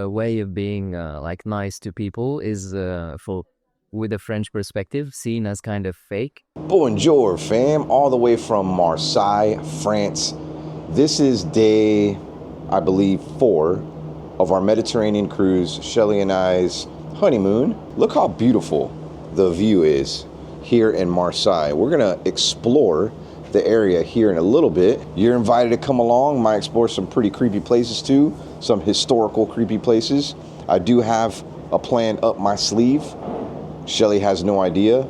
way of being like nice to people is with a French perspective, seen as kind of fake. Bonjour, fam, all the way from Marseille, France. This is day, I believe, 4 of our Mediterranean cruise, Shelly and I's honeymoon. Look how beautiful the view is here in Marseille. We're gonna explore the area here in a little bit. You're invited to come along. Might explore some pretty creepy places too, some historical creepy places. I do have a plan up my sleeve. Shelly has no idea.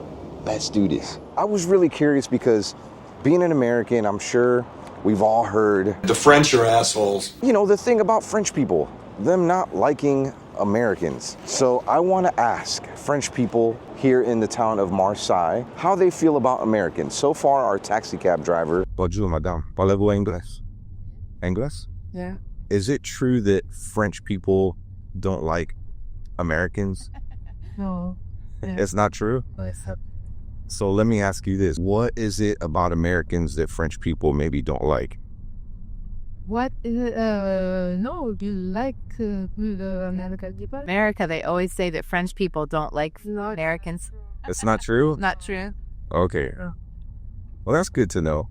Let's do this. I was really curious because being an American, I'm sure we've all heard the French are assholes. You know, the thing about French people, them not liking Americans. So I want to ask French people here in the town of Marseille how they feel about Americans. So far, our taxi cab driver. Bonjour, madame. Parlez-vous anglais? Anglais? Yeah. Is it true that French people don't like Americans? No. Yeah. It's not true? No, it's not. So let me ask you this. What is it about Americans that French people maybe don't like? What is it? No, you like American people? America, they always say that French people don't like Americans. It's not true? Not true. Okay. Oh. Well, that's good to know.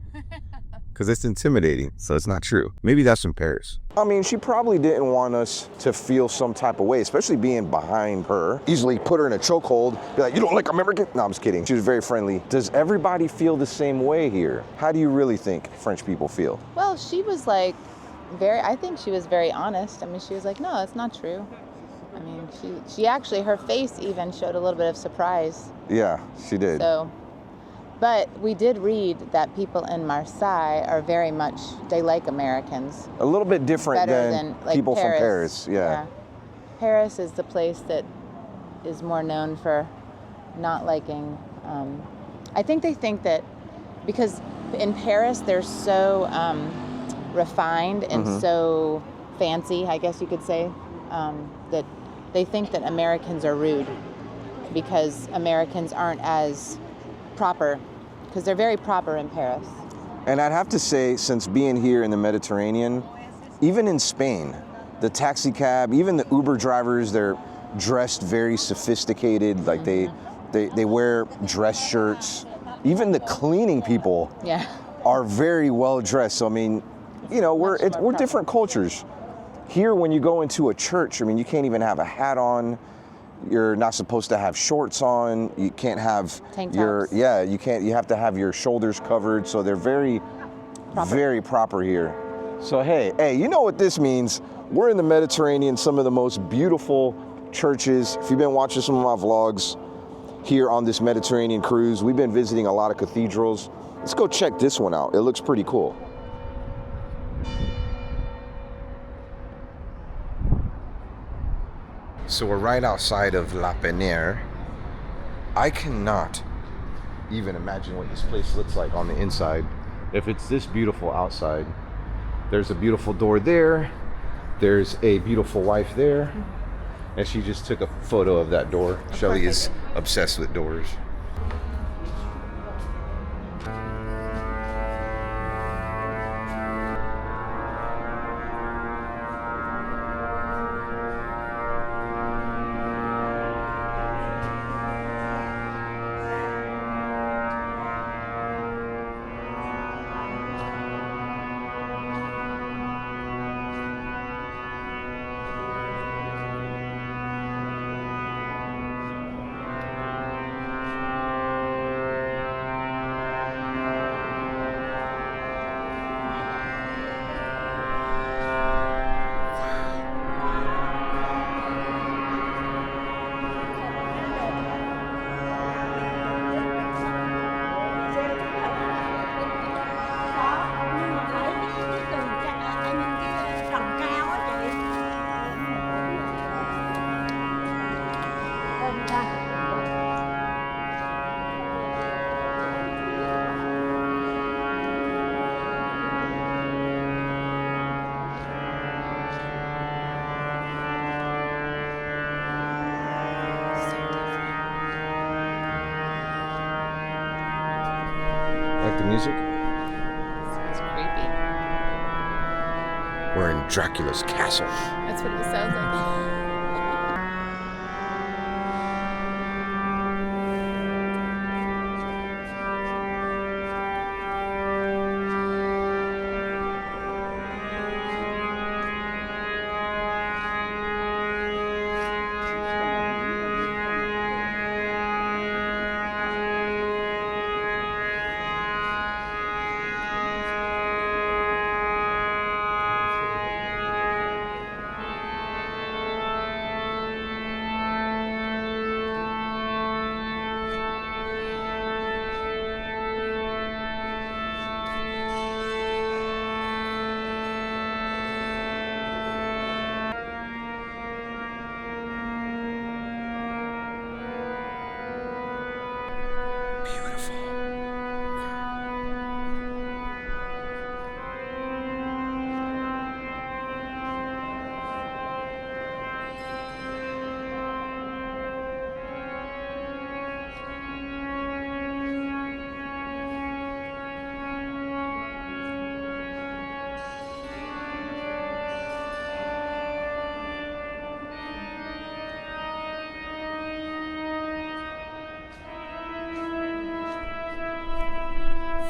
Because it's intimidating, so it's not true. Maybe that's in Paris. I mean, she probably didn't want us to feel some type of way, especially being behind her. Easily put her in a chokehold, be like, you don't like American? No, I'm just kidding. She was very friendly. Does everybody feel the same way here? How do you really think French people feel? Well, she was like I think she was very honest. I mean, she was like, no, it's not true. I mean, she actually, her face even showed a little bit of surprise. Yeah, she did. So, but we did read that people in Marseille are very much, they like Americans. A little bit different than like people Paris. from Paris, yeah. Paris is the place that is more known for not liking, I think they think that because in Paris they're so refined and so fancy, I guess you could say, that they think that Americans are rude because Americans aren't as proper, because they're very proper in Paris. And I'd have to say, since being here in the Mediterranean, even in Spain, the taxi cab, even the Uber drivers, they're dressed very sophisticated, like they wear dress shirts. Even the cleaning people are very well dressed. So I mean, you know, we're different cultures. Here, when you go into a church, I mean, you can't even have a hat on. You're not supposed to have shorts on. You can't have tank tops. you can't. You have to have your shoulders covered. So they're very proper here. So hey, you know what this means? We're in the Mediterranean, some of the most beautiful churches. If you've been watching some of my vlogs here on this Mediterranean cruise, we've been visiting a lot of cathedrals. Let's go check this one out. It looks pretty cool. So we're right outside of La Penière. I cannot even imagine what this place looks like on the inside. If it's this beautiful outside, there's a beautiful door there. There's a beautiful wife there. And she just took a photo of that door. Shelly is obsessed with doors. Like the music? It's creepy. We're in Dracula's castle. That's what it sounds like.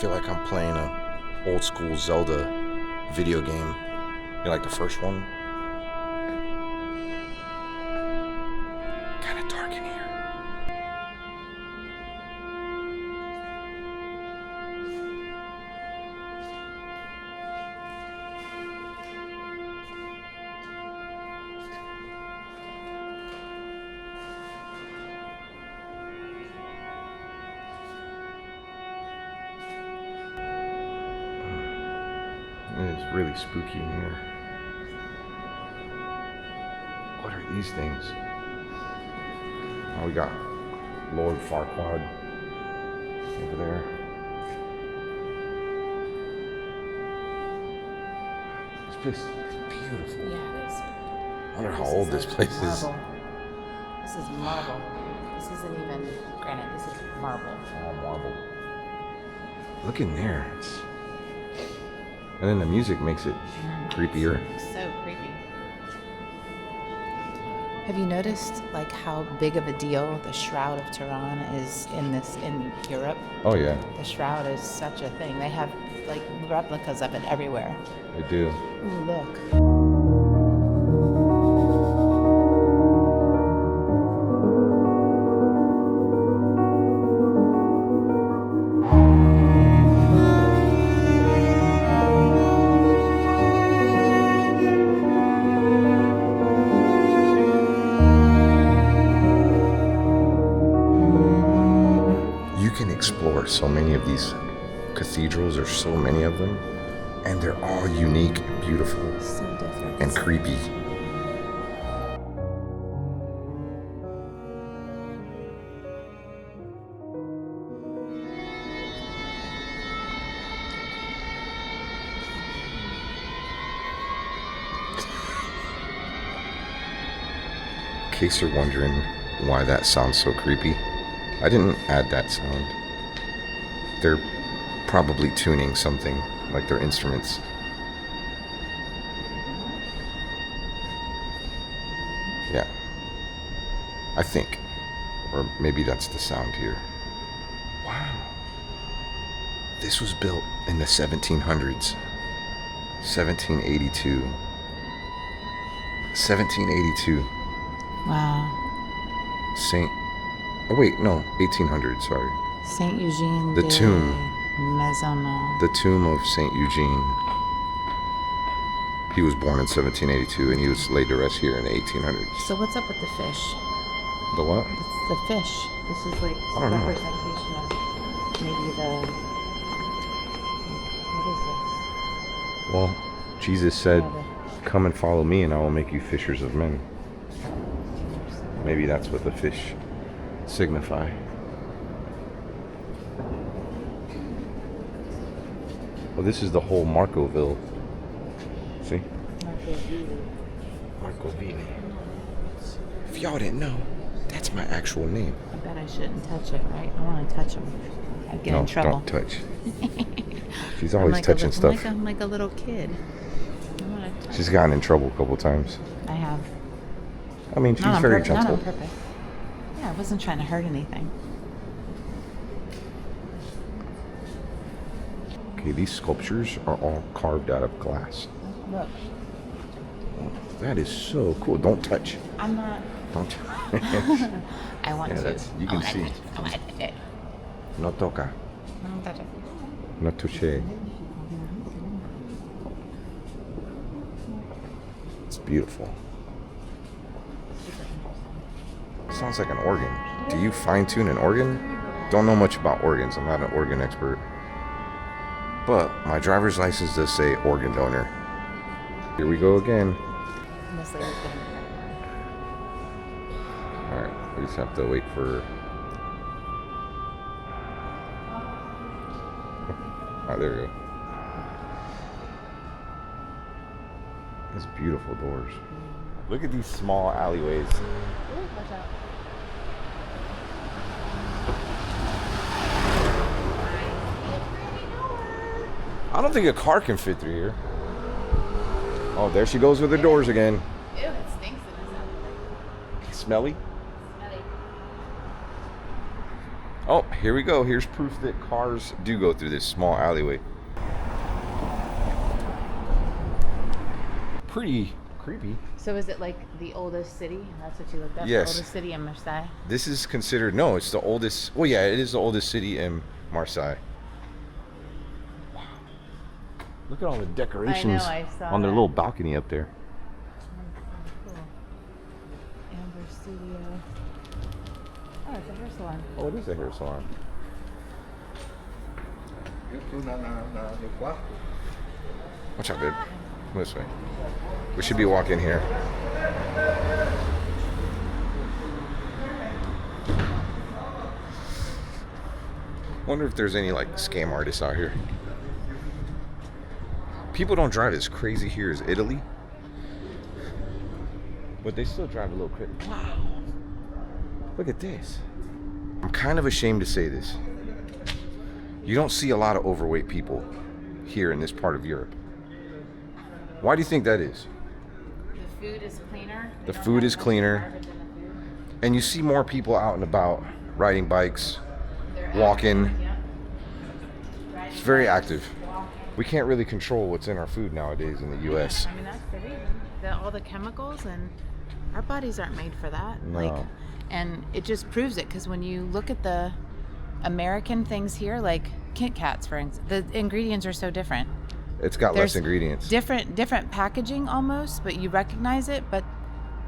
feel like I'm playing a old school Zelda video game. You like the first one? Kind of dark in here. It's really spooky in here. What are these things? Oh, we got Lord Farquaad over there. This place is beautiful. Yeah, it is. I wonder how old this place is. Marble. This is marble. This isn't even granite. This is marble. All marble. Look in there. And then the music makes it creepier. So creepy. Have you noticed like how big of a deal the Shroud of Turin is in Europe? Oh yeah, The Shroud is such a thing. They have like replicas of it everywhere. they do. Ooh, look. Explore so many of these cathedrals. There's so many of them, and they're all unique, beautiful, So different. and creepy. In case you're wondering why that sounds so creepy, I didn't add that sound. They're probably tuning something, like their instruments. Yeah, I think. Or maybe that's the sound here. Wow. This was built in the 1700s. 1782. 1782. Wow. Oh wait, no, 1800, sorry. Saint Eugene The de tomb. Maisonneuve. The tomb of Saint Eugene. He was born in 1782 and he was laid to rest here in the 1800s. So what's up with the fish? The what? It's the fish. This is like I don't know. representation of maybe the. What is this? Well, Jesus said, Yeah, "Come and follow me and I will make you fishers of men." Maybe that's what the fish signify. Well, this is the whole Marcoville. See? Marcoville. If y'all didn't know, that's my actual name. I bet I shouldn't touch it, right? I want to touch them. I'd get in trouble. Don't touch. She's always touching stuff. I'm like a little kid. I wanna touch. She's gotten in trouble a couple times. I have. I mean, she's Not on very purpose. Not gentle. on purpose. Yeah, I wasn't trying to hurt anything. Okay, these sculptures are all carved out of glass. Look, That is so cool. Don't touch. I'm not. Don't touch. I want Yeah, to. that's- you I can wanna see. touch it. I want to touch it. No toca. I want to touch it. No touche. It's beautiful. Sounds like an organ. Do you fine tune an organ? Don't know much about organs. I'm not an organ expert. But my driver's license does say organ donor. Here we go again. And this lady's getting Alright, we just have to wait for... Oh, there we go. These beautiful doors. Look at these small alleyways. Watch out. I don't think a car can fit through here. Oh, there she goes with her doors again. Ew, it stinks in this alley. Smelly? Smelly. Oh, here we go. Here's proof that cars do go through this small alleyway. Pretty creepy. So is it like the oldest city? That's what you looked up? Yes. The oldest city in Marseille? This is considered, no, it's the oldest, well, yeah, it is the oldest city in Marseille. Wow. Look at all the decorations I saw on their that. little balcony up there. Cool. Amber Studio. Oh, it's a hair salon. Oh, it is a hair salon. Watch out, babe. Come this way. We should be walking here. Wonder if there's any like scam artists out here. People don't drive as crazy here as Italy, but they still drive a little crazy. Wow. Look at this. I'm kind of ashamed to say this. You don't see a lot of overweight people here in this part of Europe. Why do you think that is? The food is cleaner. The food is cleaner. And you see more people out and about, riding bikes, walking. It's very active. We can't really control what's in our food nowadays in the US. I mean, that's the reason. All the chemicals, and our bodies aren't made for that. No. And it just proves it, because when you look at the American things here, like Kit Kats, for instance, the ingredients are so different. It's got There's less ingredients. Different packaging almost, but you recognize it, but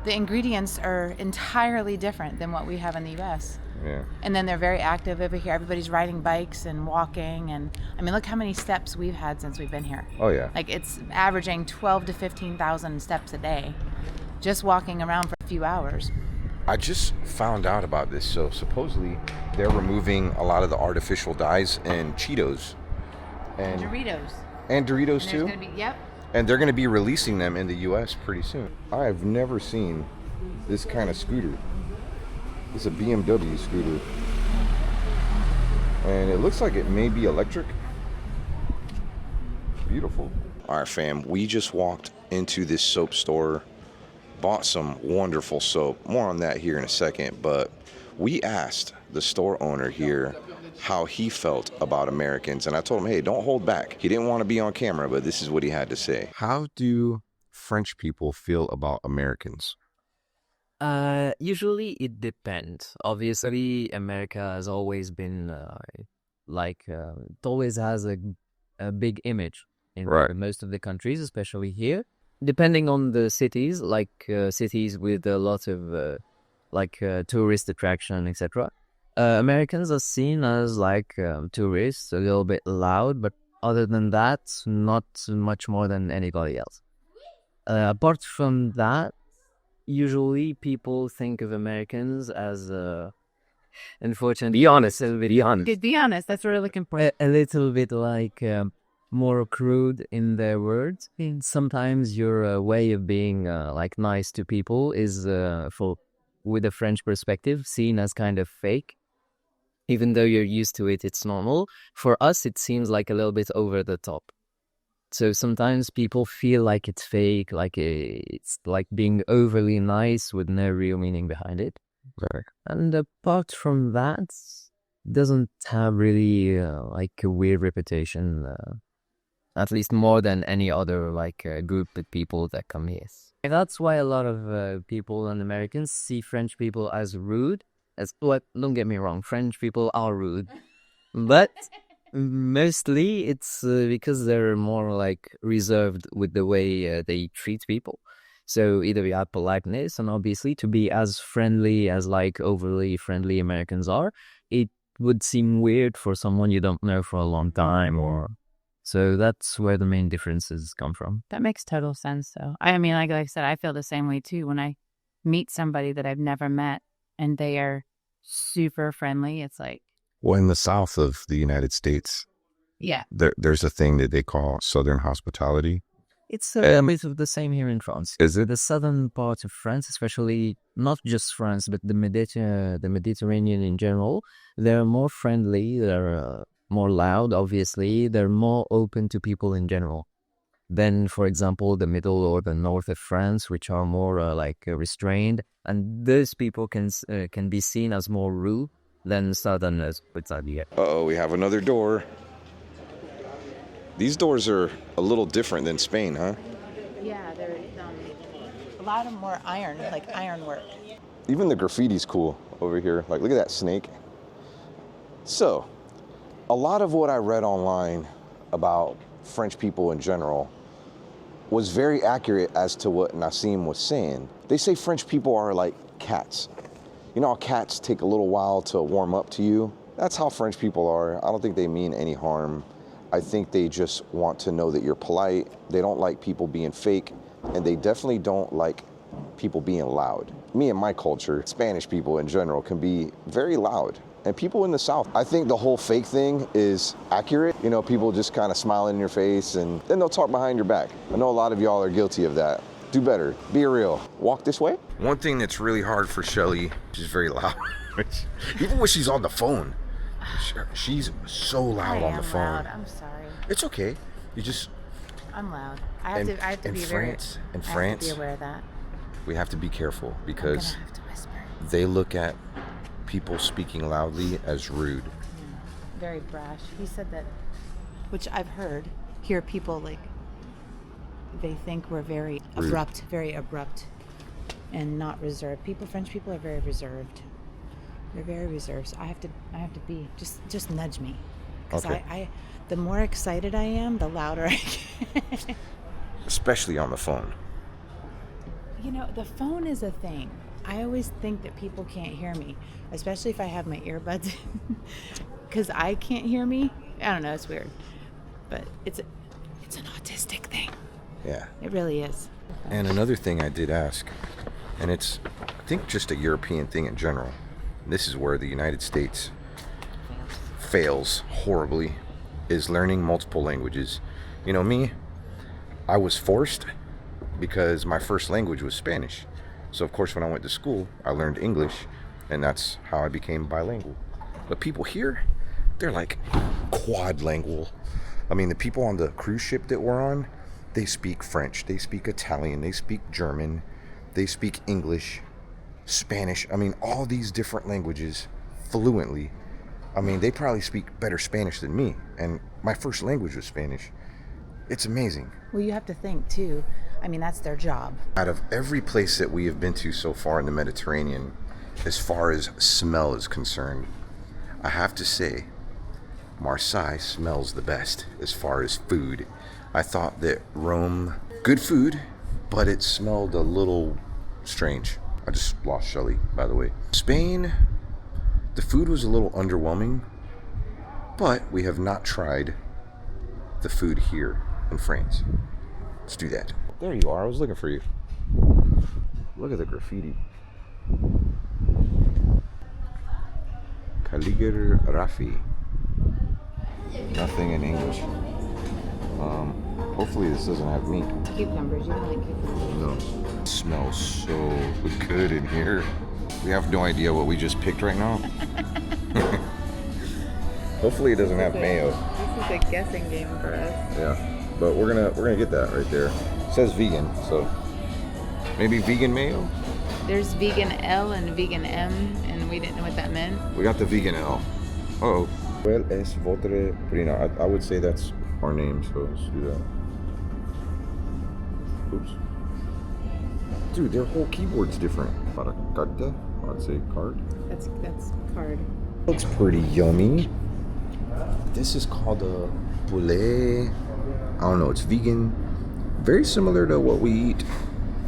the ingredients are entirely different than what we have in the US. Yeah. And then they're very active over here. Everybody's riding bikes and walking, and I mean, look how many steps we've had since we've been here. Oh yeah. Like, it's averaging 12 to 15,000 steps a day just walking around for a few hours. I just found out about this. So supposedly they're removing a lot of the artificial dyes in Cheetos and Doritos. and Doritos And too. there's gonna be, yep. And they're going to be releasing them in the US pretty soon. I've never seen this kind of scooter. It's a BMW scooter. And it looks like it may be electric. Beautiful. All right, fam. We just walked into this soap store, bought some wonderful soap. More on that here in a second. But we asked the store owner here how he felt about Americans. And I told him, hey, don't hold back. He didn't want to be on camera, but this is what he had to say. How do French people feel about Americans? Usually it depends. Obviously, America has always been it always has a big image in Right. most of the countries, especially here. Depending on the cities, cities with a lot of tourist attraction, etc. Americans are seen as tourists, a little bit loud, but other than that, not much more than anybody else. Apart from that, usually people think of Americans as, unfortunately, be honest, To be honest, that's what we're looking for. a little bit more crude in their words. Sometimes your way of being nice to people is, with a French perspective, seen as kind of fake. Even though you're used to it, it's normal. For us, it seems like a little bit over the top. So sometimes people feel like it's fake, it's like being overly nice with no real meaning behind it. Right. And apart from that, doesn't have really a weird reputation, at least more than any other group of people that come here. And that's why a lot of people and Americans see French people as rude. Don't get me wrong, French people are rude, but mostly it's because they're more reserved with the way they treat people. So either you have politeness, and obviously to be as friendly as overly friendly Americans are, it would seem weird for someone you don't know for a long time, or so that's where the main differences come from. That makes total sense, though. I mean, like I said, I feel the same way, too. When I meet somebody that I've never met and they are super friendly, it's like... Well, in the south of the United States, Yeah. there's a thing that they call Southern hospitality. It's a bit of the same here in France. Is it? The southern part of France, especially not just France, but the Mediterranean in general, they're more friendly, they're more loud, obviously, they're more open to people in general than, for example, the middle or the north of France, which are more restrained. And those people can be seen as more rude than southerners with Abbey. Uh-oh, we have another door. These doors are a little different than Spain, huh? Yeah, there's a lot of more iron, like ironwork. Even the graffiti's cool over here. Like, look at that snake. So, a lot of what I read online about French people in general was very accurate as to what Nassim was saying. They say French people are like cats. You know how cats take a little while to warm up to you? That's how French people are. I don't think they mean any harm. I think they just want to know that you're polite. They don't like people being fake, and they definitely don't like people being loud. Me and my culture, Spanish people in general, can be very loud. And people in the South, I think the whole fake thing is accurate. You know, people just kind of smiling in your face and then they'll talk behind your back. I know a lot of y'all are guilty of that. Do better, be real. Walk this way. One thing that's really hard for Shelly, she's very loud. Even when she's on the phone, she's so loud on the phone. Loud. I'm sorry. It's okay. You just, I'm loud. I have to in be France, I have France, to be aware of that. we have to be careful I'm because gonna have to whisper. they look at people speaking loudly as rude. Very brash. He said that, which I've hear people like, they think we're very Rude. abrupt and not reserved. French people are very reserved. They're very reserved. So I have to be, just nudge me. Because Okay. the more excited I am, the louder I get. Especially on the phone. You know, the phone is a thing. I always think that people can't hear me, especially if I have my earbuds in, because I can't hear me. I don't know, it's weird, but it's an autistic thing. Yeah. It really is. And another thing I did ask, and it's, I think, just a European thing in general. This is where the United States fails horribly, is learning multiple languages. You know, me, I was forced because my first language was Spanish. So, of course, when I went to school, I learned English, and that's how I became bilingual. But people here, they're like quadlingual. I mean, the people on the cruise ship that we're on, they speak French, they speak Italian, they speak German, they speak English, Spanish. I mean, all these different languages fluently. I mean, they probably speak better Spanish than me, and my first language was Spanish. It's amazing. Well, you have to think too. I mean, that's their job. Out of every place that we have been to so far in the Mediterranean, as far as smell is concerned, I have to say, Marseille smells the best as far as food. I thought that Rome, good food, but it smelled a little strange. I just lost Shelly, by the way. Spain, the food was a little underwhelming, but we have not tried the food here in France. Let's do that. There you are. I was looking for you. Look at the graffiti. Calligraphy. Nothing in English. Hopefully this doesn't have meat. Cucumbers, you don't like cucumbers. No. It smells so good in here. We have no idea what we just picked right now. Hopefully it doesn't have mayo. This is a guessing game for us. Yeah, but we're gonna get that right there. It says vegan, so maybe vegan mayo. There's vegan L and vegan M, and we didn't know what that meant. We got the vegan L. Uh-oh. Well, es votre prina. I would say that's our name, so let's do that. Oops. Dude, their whole keyboard's different. Para carta? I'd say card. That's card. Looks pretty yummy. This is called a poulet. I don't know, it's vegan. Very similar to what we eat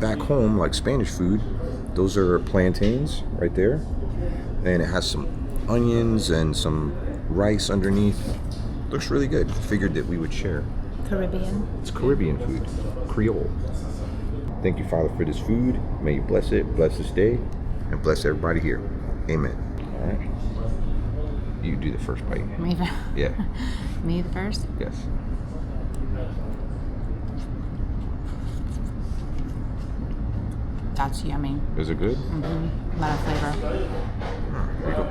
back home, like Spanish food. Those are plantains right there. And it has some onions and some rice underneath. Looks really good. Figured that we would share. Caribbean. It's Caribbean food. Creole. Thank you, Father, for this food. May you bless it, bless this day, and bless everybody here. Amen. All right. You do the first bite. Me first? Yeah. Me the first? Yes. That's yummy. Is it good? Mm-hmm. A lot of flavor. There you go.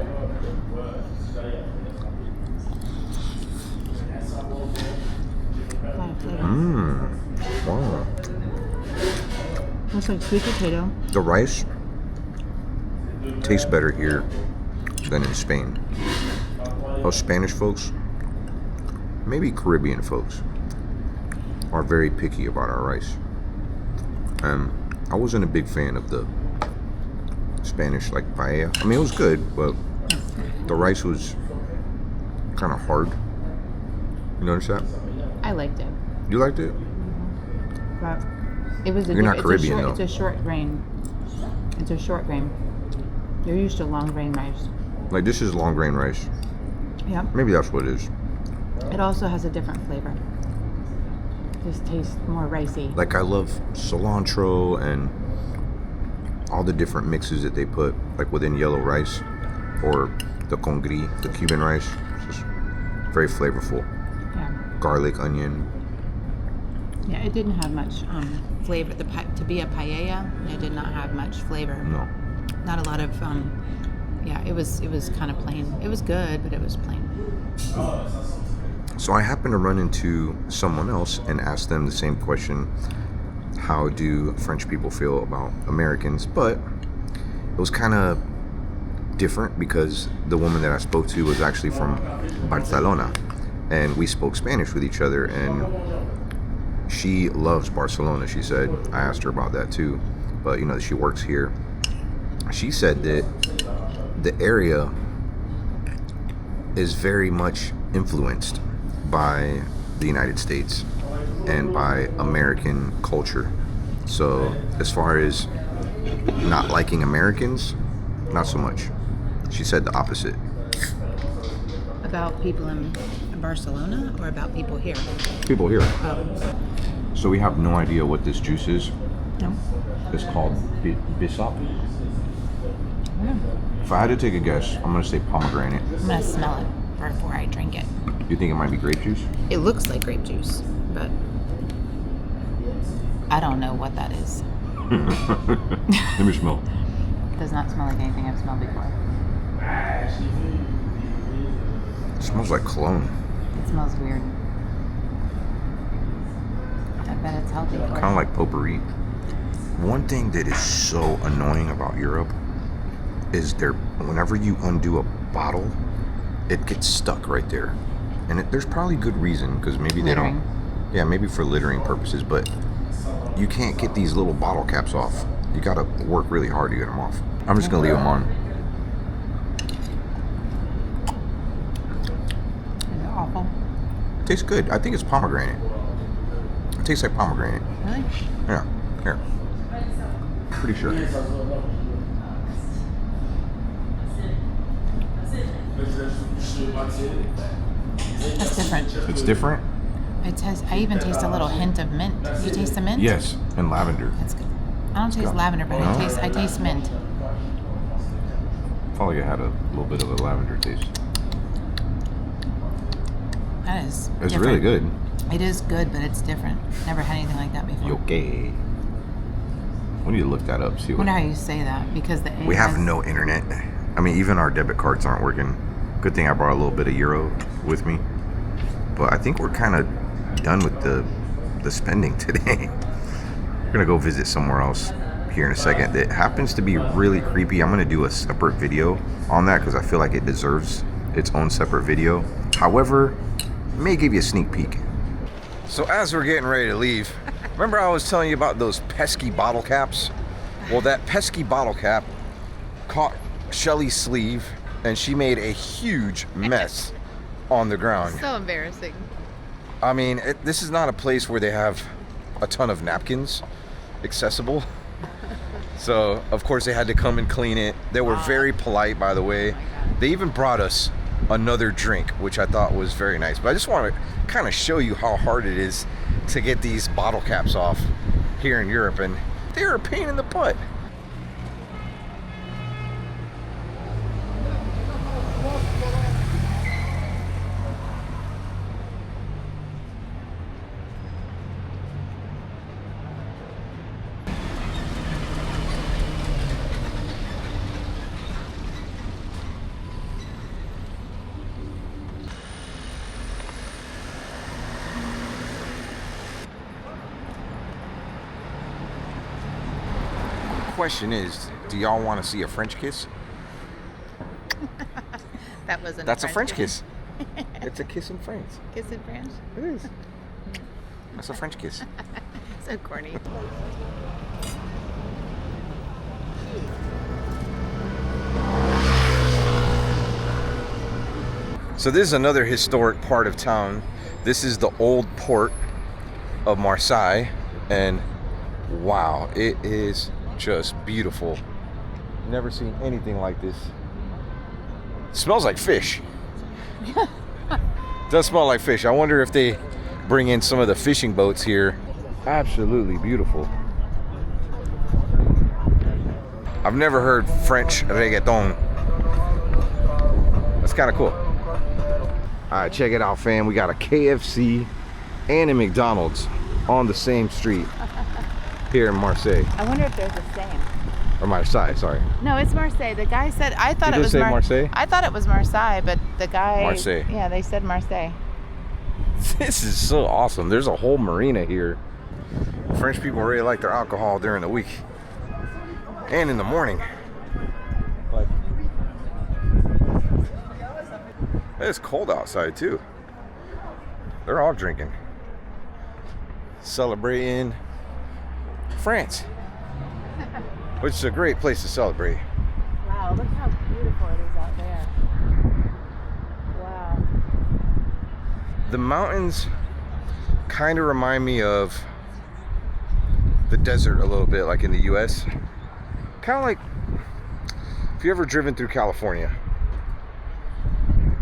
A lot of flavor. Wow. Looks like sweet potato. The rice tastes better here. than in Spain. Those Spanish folks, maybe Caribbean folks, are very picky about our rice. And I wasn't a big fan of the Spanish, like paella. I mean, it was good, but the rice was kind of hard. You notice that? I liked it. You liked it? But it was You're not Caribbean, though. It's a short grain. It's a short grain. You're used to long grain rice. Like, this is long grain rice. Yep. Maybe that's what it is. It also has a different flavor. This tastes more ricey. Like, I love cilantro and all the different mixes that they put, like within yellow rice or the congri, the Cuban rice. It's just very flavorful. Yeah. Garlic, onion. Yeah, it didn't have much flavor. To be a paella, it did not have much flavor. No. Not a lot of. Yeah, it was kind of plain. It was good, but it was plain. So I happened to run into someone else and asked them the same question. How do French people feel about Americans? But it was kind of different because the woman that I spoke to was actually from Barcelona, and we spoke Spanish with each other, and she loves Barcelona, she said. I asked her about that too, but you know, she works here. She said that the area is very much influenced by the United States and by American culture. So as far as not liking Americans, not so much. She said the opposite. About people in Barcelona or about people here? People here. Oh. So we have no idea what this juice is. No. It's called mishaps. Yeah. If I had to take a guess, I'm gonna say pomegranate. I'm gonna smell it before I drink it. You think it might be grape juice? It looks like grape juice, but I don't know what that is. Let me smell. It does not smell like anything I've smelled before. It smells like cologne. It smells weird. I bet it's healthy. Kind of like potpourri. One thing that is so annoying about Europe is whenever you undo a bottle, it gets stuck right there. And there's probably good reason, because maybe they don't. Yeah, maybe for littering purposes, but you can't get these little bottle caps off. You gotta work really hard to get them off. I'm just gonna leave them on. Is it awful? It tastes good. I think it's pomegranate. It tastes like pomegranate. Really? Yeah, here. Pretty sure. That's different. It's different? I even taste a little hint of mint. You taste the mint? Yes, and lavender. That's good. I don't taste good. lavender, but No? I taste mint. I felt like it had a little bit of a lavender taste. That is It's different. really good. It is good, but it's different. Never had anything like that before. Okay. We need to look that up. See I what. wonder how you say that, because the A We have has- no internet. I mean, even our debit cards aren't working. Good thing I brought a little bit of euro with me. But I think we're kind of done with the spending today. We're gonna go visit somewhere else here in a second. It happens to be really creepy. I'm gonna do a separate video on that because I feel like it deserves its own separate video. However, I may give you a sneak peek. So as we're getting ready to leave, remember I was telling you about those pesky bottle caps? Well, that pesky bottle cap caught Shelly's sleeve and she made a huge mess on the ground. So embarrassing. I mean, this is not a place where they have a ton of napkins accessible. So, of course, they had to come and clean it. They were very polite, by the way. They even brought us another drink, which I thought was very nice. But I just want to kind of show you how hard it is to get these bottle caps off here in Europe. And they're a pain in the butt. Question is, do y'all want to see a French kiss? That wasn't. That's a French kiss. It's a kiss in France. Kiss in French. It is. That's a French kiss. So corny. So this is another historic part of town. This is the old port of Marseille, and wow, it is just beautiful. Never seen anything like this. It smells like fish. Does smell like fish. I wonder if they bring in some of the fishing boats here. Absolutely beautiful. I've never heard French reggaeton. That's kind of cool. All right, check it out, fam. We got a KFC and a McDonald's on the same street here in Marseille. I wonder if they're the same. Or Marseille, sorry. No, it's Marseille. The guy said, I thought Did it was say Marseille? I thought it was Marseille, but the guy. Marseille. Yeah, they said Marseille. This is so awesome. There's a whole marina here. French people really like their alcohol during the week and in the morning. Like, it's cold outside too. They're all drinking, celebrating France, which is a great place to celebrate. Wow, look how beautiful it is out there. Wow. The mountains kind of remind me of the desert a little bit, like in the US. Kind of like if you ever driven through California.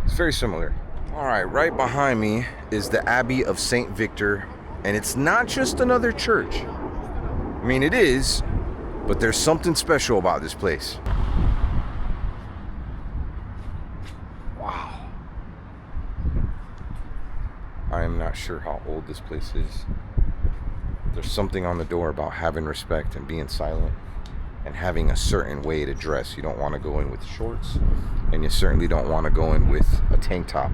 It's very similar. All right, right behind me is the Abbey of St. Victor, and it's not just another church. I mean, it is, but there's something special about this place. Wow. I am not sure how old this place is. There's something on the door about having respect and being silent and having a certain way to dress. You don't want to go in with shorts, and you certainly don't want to go in with a tank top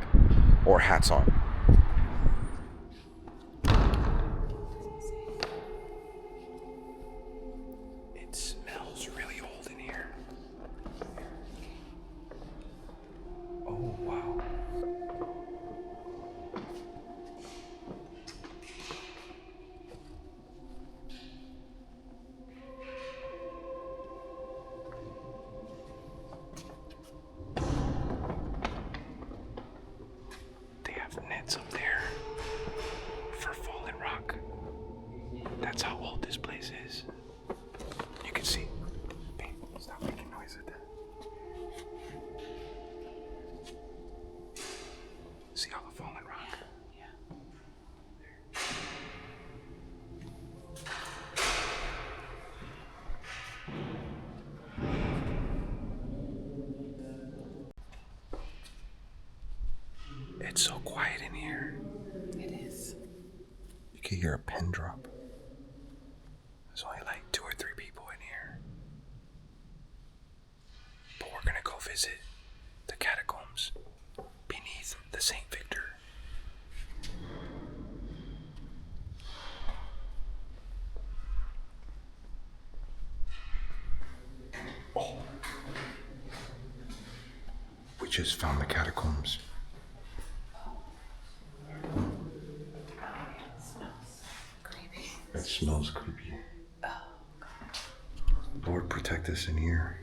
or hats on. It smells really old in here. Oh, wow. They have nets up there for fallen rock. That's how old this place is. You can see. Hey, stop making noise with that. See all the fallen rock? Yeah. It's so quiet in here. It is. You can hear a pin drop. There's only like 2 or 3 people in here. But we're gonna go visit the catacombs beneath the St. Victor. Oh. We just found the catacombs. It smells creepy. Lord, protect us in here.